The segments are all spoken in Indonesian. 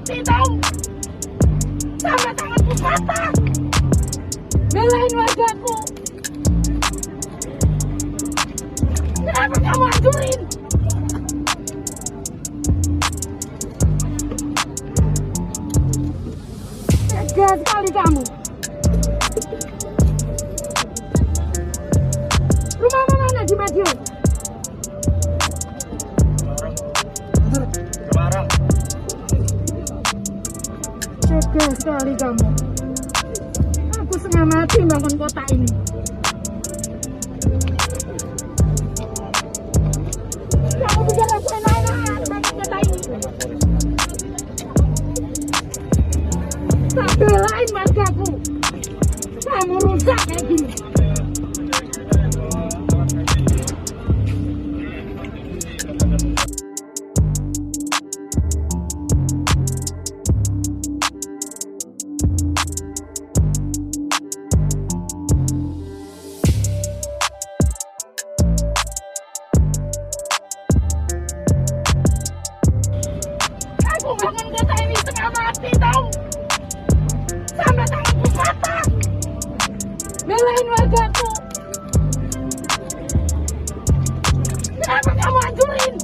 mati tahu. Sampai tanganku patah. Belain wargaku. Kenapa kamu hancurin? Tega sekali kamu. Rumahmu mana di Madiun? Semarang. Tega sekali kamu. Aku setengah mati bangun kota ini. Kamu bicara enak-enak bangun kota ini. Tak belain wargaku. Kamu rusak kayak gini. Aku bangun kota ini setengah mati tahu. Sampai tanganku patah. Belain wargaku. Kenapa kamu hancurin?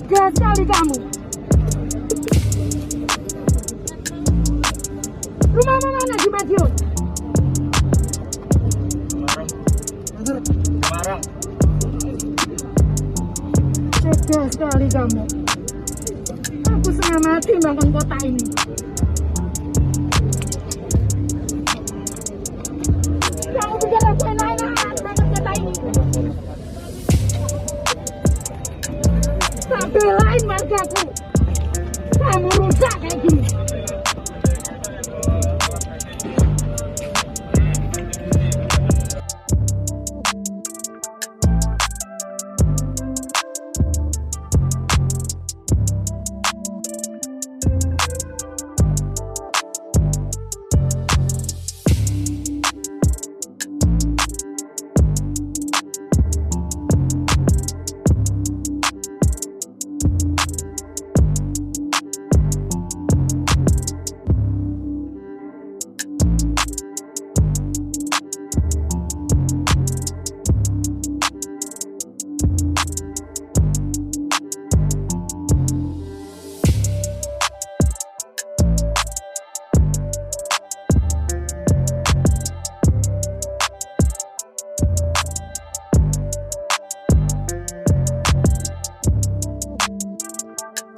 Tega sekali kamu. Rumahmu mana di Madiun? Semarang. Tega sekali kamu. Aku setengah mati bangun kota ini.